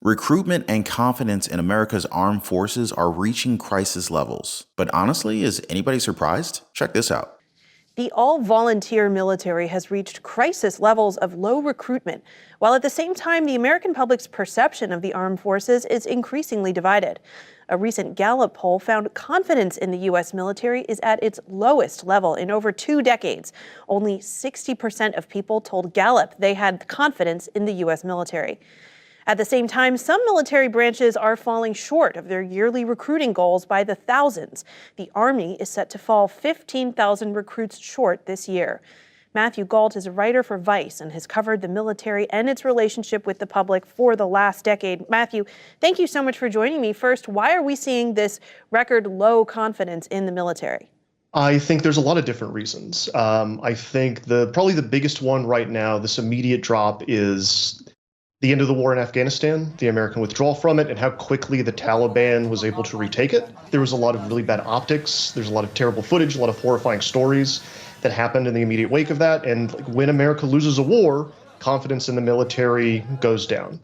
Recruitment and confidence in America's armed forces are reaching crisis levels. But honestly, is anybody surprised? Check this out. The all-volunteer military has reached crisis levels of low recruitment, while at the same time, the American public's perception of the armed forces is increasingly divided. A recent Gallup poll found confidence in the U.S. military is at its lowest level in over 2 decades. Only 60% of people told Gallup they had confidence in the U.S. military. At the same time, some military branches are falling short of their yearly recruiting goals by the thousands. The Army is set to fall 15,000 recruits short this year. Matthew Gault is a writer for Vice and has covered the military and its relationship with the public for the last decade. Matthew, thank you so much for joining me. First, why are we seeing this record low confidence in the military? I think there's a lot of different reasons. I think probably the biggest one right now, this immediate drop, is the end of the war in Afghanistan, the American withdrawal from it, and how quickly the Taliban was able to retake it. There was a lot of really bad optics. There's a lot of terrible footage, a lot of horrifying stories that happened in the immediate wake of that. And when America loses a war, confidence in the military goes down.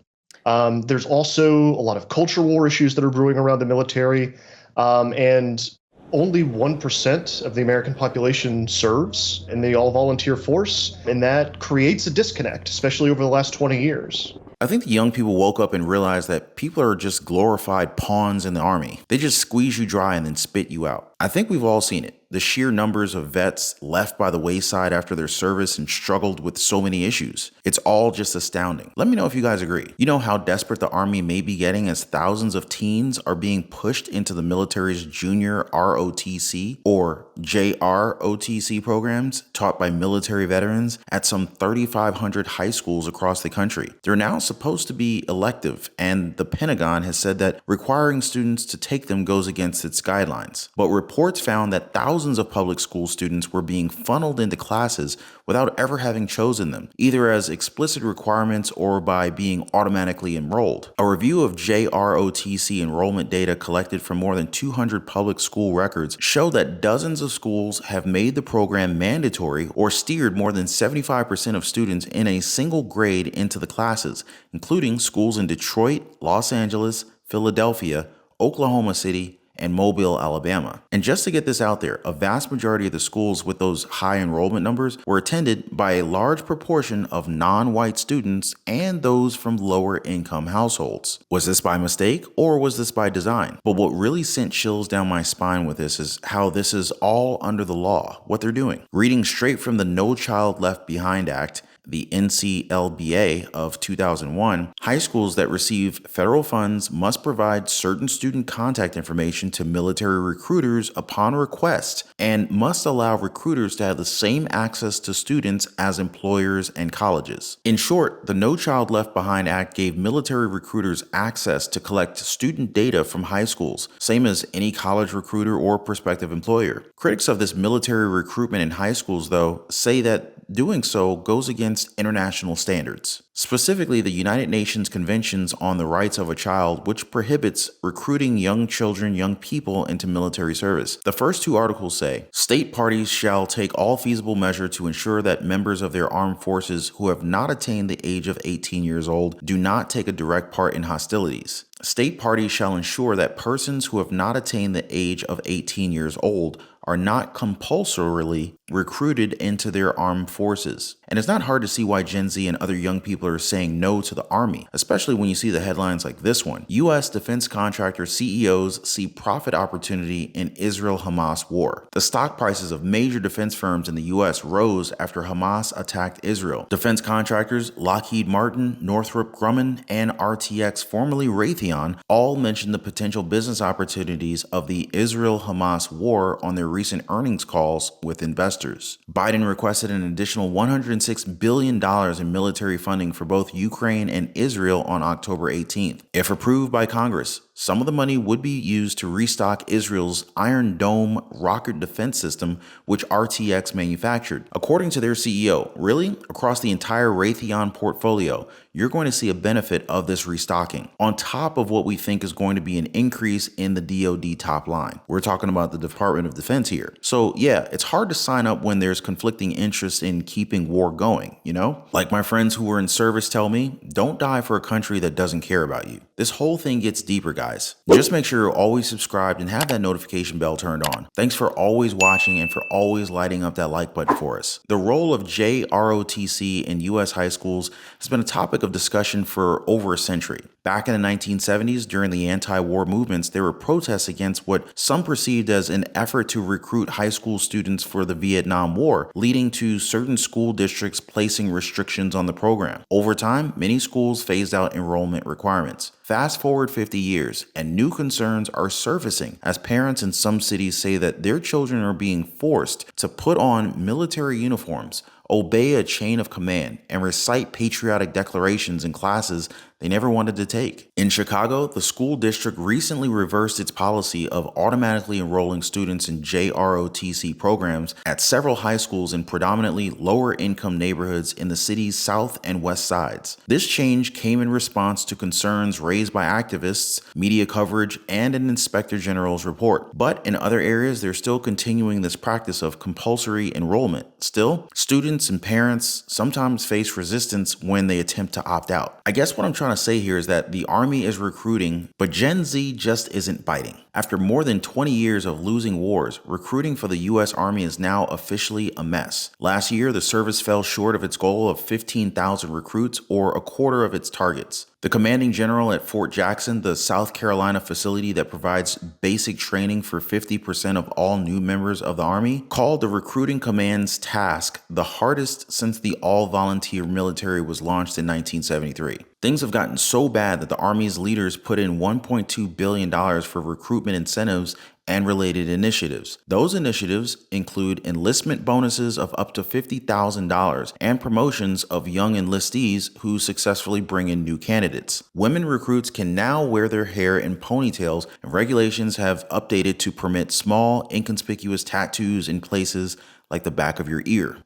There's also a lot of culture war issues that are brewing around the military. And only 1% of the American population serves in the all-volunteer force, and that creates a disconnect, especially over the last 20 years. I think the young people woke up and realized that people are just glorified pawns in the Army. They just squeeze you dry and then spit you out. I think we've all seen it. The sheer numbers of vets left by the wayside after their service and struggled with so many issues. It's all just astounding. Let me know if you guys agree. You know how desperate the Army may be getting as thousands of teens are being pushed into the military's Junior R.O.T.C or JROTC programs taught by military veterans at some 3,500 high schools across the country. They're now supposed to be elective, and the Pentagon has said that requiring students to take them goes against its guidelines. But reports found that thousands of public school students were being funneled into classes without ever having chosen them, either as explicit requirements or by being automatically enrolled. A review of JROTC enrollment data collected from more than 200 public school records showed that dozens of schools have made the program mandatory or steered more than 75% of students in a single grade into the classes, including schools in Detroit, Los Angeles, Philadelphia, Oklahoma City, and Mobile, Alabama. And just to get this out there, a vast majority of the schools with those high enrollment numbers were attended by a large proportion of non-white students and those from lower income households. Was this by mistake or was this by design? But what really sent chills down my spine with this is how this is all under the law, what they're doing. Reading straight from the No Child Left Behind Act, the NCLBA of 2001, high schools that receive federal funds must provide certain student contact information to military recruiters upon request and must allow recruiters to have the same access to students as employers and colleges. In short, the No Child Left Behind Act gave military recruiters access to collect student data from high schools, same as any college recruiter or prospective employer. Critics of this military recruitment in high schools, though, say that doing so goes against international standards, specifically the United Nations Conventions on the Rights of a Child, which prohibits recruiting young children, young people into military service. The first 2 articles say, state parties shall take all feasible measure to ensure that members of their armed forces who have not attained the age of 18 years old do not take a direct part in hostilities. State parties shall ensure that persons who have not attained the age of 18 years old are not compulsorily recruited into their armed forces. And it's not hard to see why Gen Z and other young people are saying no to the Army, especially when you see the headlines like this one. U.S. defense contractor CEOs see profit opportunity in Israel-Hamas war. The stock prices of major defense firms in the U.S. rose after Hamas attacked Israel. Defense contractors Lockheed Martin, Northrop Grumman, and RTX, formerly Raytheon, all mentioned the potential business opportunities of the Israel-Hamas war on their recent earnings calls with investors. Biden requested an additional $106 billion in military funding for both Ukraine and Israel on October 18th. If approved by Congress, Some of the money would be used to restock Israel's Iron Dome rocket defense system, which RTX manufactured. According to their CEO, really, across the entire Raytheon portfolio, you're going to see a benefit of this restocking, on top of what we think is going to be an increase in the DoD top line. We're talking about the Department of Defense here. So yeah, it's hard to sign up when there's conflicting interests in keeping war going, you know? Like my friends who were in service tell me, don't die for a country that doesn't care about you. This whole thing gets deeper, guys. Just make sure you're always subscribed and have that notification bell turned on. Thanks for always watching and for always lighting up that like button for us. The role of JROTC in U.S. high schools has been a topic of discussion for over a century. Back in the 1970s, during the anti-war movements, there were protests against what some perceived as an effort to recruit high school students for the Vietnam War, leading to certain school districts placing restrictions on the program. Over time, many schools phased out enrollment requirements. Fast forward 50 years, and new concerns are surfacing as parents in some cities say that their children are being forced to put on military uniforms, obey a chain of command, and recite patriotic declarations in classes they never wanted to take. In Chicago, the school district recently reversed its policy of automatically enrolling students in JROTC programs at several high schools in predominantly lower-income neighborhoods in the city's south and west sides. This change came in response to concerns raised by activists, media coverage, and an inspector general's report. But in other areas, they're still continuing this practice of compulsory enrollment. Still, students and parents sometimes face resistance when they attempt to opt out. I guess what I'm trying to say here is that the Army is recruiting, but Gen Z just isn't biting. After more than 20 years of losing wars, recruiting for the U.S. Army is now officially a mess. Last year, the service fell short of its goal of 15,000 recruits, or a quarter of its targets. The commanding general at Fort Jackson, the South Carolina facility that provides basic training for 50% of all new members of the Army, called the recruiting command's task the hardest since the all-volunteer military was launched in 1973. Things have gotten so bad that the Army's leaders put in $1.2 billion for recruitment incentives and related initiatives. Those initiatives include enlistment bonuses of up to $50,000 and promotions of young enlistees who successfully bring in new candidates. Women recruits can now wear their hair in ponytails, and regulations have updated to permit small, inconspicuous tattoos in places like the back of your ear.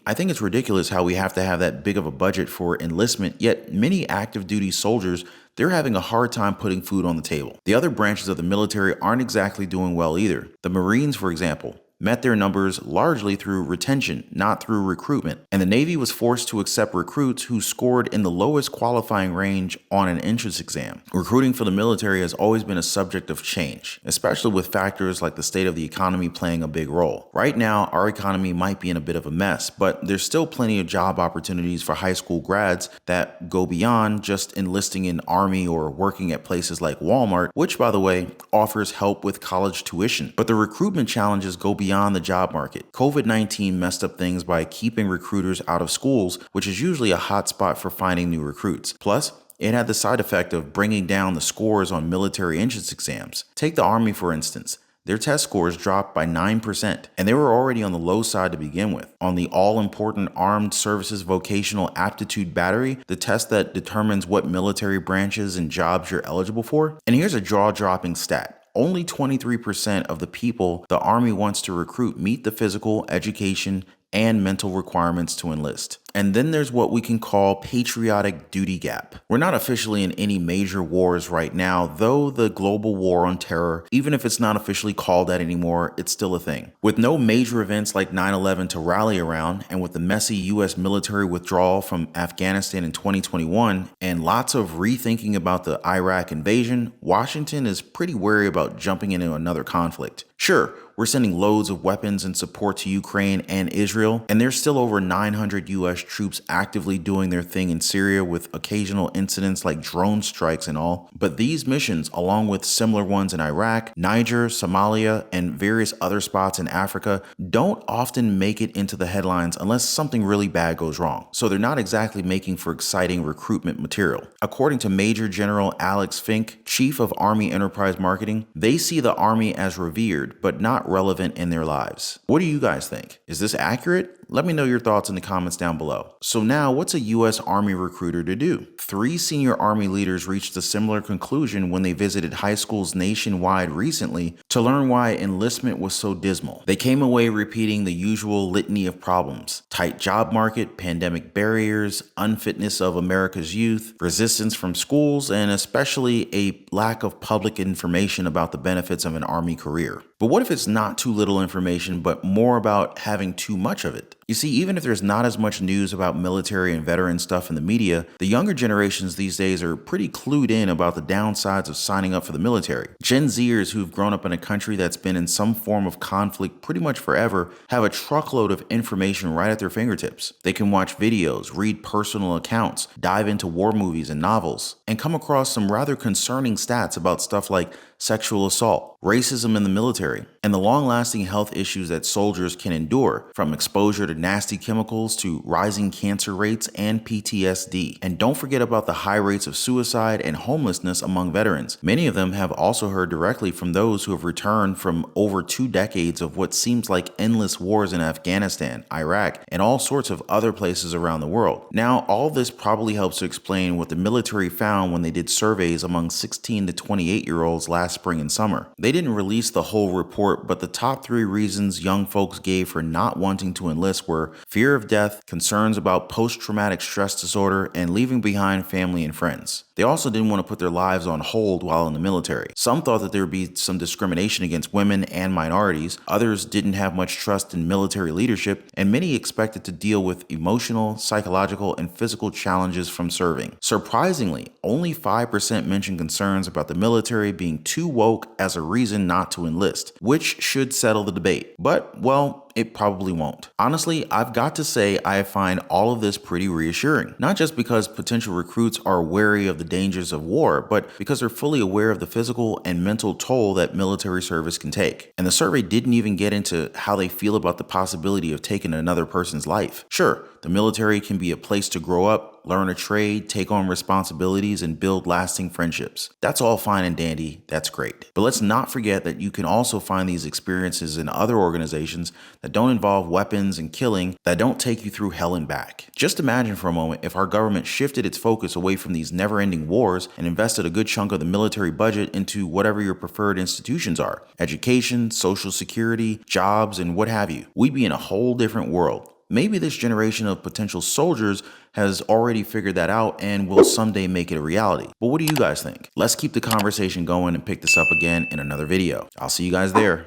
I think it's ridiculous how we have to have that big of a budget for enlistment, yet many active duty soldiers, they're having a hard time putting food on the table. The other branches of the military aren't exactly doing well either. The Marines, for example, met their numbers largely through retention, not through recruitment. And the Navy was forced to accept recruits who scored in the lowest qualifying range on an entrance exam. Recruiting for the military has always been a subject of change, especially with factors like the state of the economy playing a big role. Right now, our economy might be in a bit of a mess, but there's still plenty of job opportunities for high school grads that go beyond just enlisting in Army or working at places like Walmart, which, by the way, offers help with college tuition. But the recruitment challenges go beyond the job market. COVID-19 messed up things by keeping recruiters out of schools, which is usually a hot spot for finding new recruits. Plus, it had the side effect of bringing down the scores on military entrance exams. Take the Army, for instance. Their test scores dropped by 9%, and they were already on the low side to begin with. On the all-important Armed Services Vocational Aptitude Battery, the test that determines what military branches and jobs you're eligible for. And here's a jaw-dropping stat. Only 23% of the people the Army wants to recruit meet the physical, education, and mental requirements to enlist. And then there's what we can call patriotic duty gap. We're not officially in any major wars right now, though the global war on terror, even if it's not officially called that anymore, it's still a thing. With no major events like 9/11 to rally around, and with the messy U.S. military withdrawal from Afghanistan in 2021, and lots of rethinking about the Iraq invasion, Washington is pretty wary about jumping into another conflict. Sure, we're sending loads of weapons and support to Ukraine and Israel, and there's still over 900 U.S. troops actively doing their thing in Syria with occasional incidents like drone strikes and all. But these missions, along with similar ones in Iraq, Niger, Somalia, and various other spots in Africa, don't often make it into the headlines unless something really bad goes wrong. So they're not exactly making for exciting recruitment material. According to Major General Alex Fink, Chief of Army Enterprise Marketing, they see the Army as revered, but not relevant in their lives. What do you guys think? Is this accurate? Let me know your thoughts in the comments down below. So now, what's a U.S. Army recruiter to do? 3 senior Army leaders reached a similar conclusion when they visited high schools nationwide recently to learn why enlistment was so dismal. They came away repeating the usual litany of problems: tight job market, pandemic barriers, unfitness of America's youth, resistance from schools, and especially a lack of public information about the benefits of an Army career. But what if it's not too little information, but more about having too much of it? You see, even if there's not as much news about military and veteran stuff in the media, the younger generations these days are pretty clued in about the downsides of signing up for the military. Gen Zers who've grown up in a country that's been in some form of conflict pretty much forever have a truckload of information right at their fingertips. They can watch videos, read personal accounts, dive into war movies and novels, and come across some rather concerning stats about stuff like sexual assault, racism in the military, and the long-lasting health issues that soldiers can endure, from exposure to nasty chemicals to rising cancer rates and PTSD. And don't forget about the high rates of suicide and homelessness among veterans. Many of them have also heard directly from those who have returned from over 2 decades of what seems like endless wars in Afghanistan, Iraq, and all sorts of other places around the world. Now, all this probably helps to explain what the military found when they did surveys among 16 to 28-year-olds last spring and summer. They didn't release the whole report, but the top 3 reasons young folks gave for not wanting to enlist were fear of death, concerns about post-traumatic stress disorder, and leaving behind family and friends. They also didn't want to put their lives on hold while in the military. Some thought that there would be some discrimination against women and minorities, others didn't have much trust in military leadership, and many expected to deal with emotional, psychological, and physical challenges from serving. Surprisingly, only 5% mentioned concerns about the military being too woke as a reason not to enlist, which should settle the debate. But, well, it probably won't. Honestly, I've got to say I find all of this pretty reassuring. Not just because potential recruits are wary of the dangers of war, but because they're fully aware of the physical and mental toll that military service can take. And the survey didn't even get into how they feel about the possibility of taking another person's life. Sure, the military can be a place to grow up, learn a trade, take on responsibilities, and build lasting friendships. That's all fine and dandy, that's great. But let's not forget that you can also find these experiences in other organizations that don't involve weapons and killing, that don't take you through hell and back. Just imagine for a moment if our government shifted its focus away from these never-ending wars and invested a good chunk of the military budget into whatever your preferred institutions are: education, social security, jobs, and what have you. We'd be in a whole different world. Maybe this generation of potential soldiers has already figured that out and will someday make it a reality. But what do you guys think? Let's keep the conversation going and pick this up again in another video. I'll see you guys there.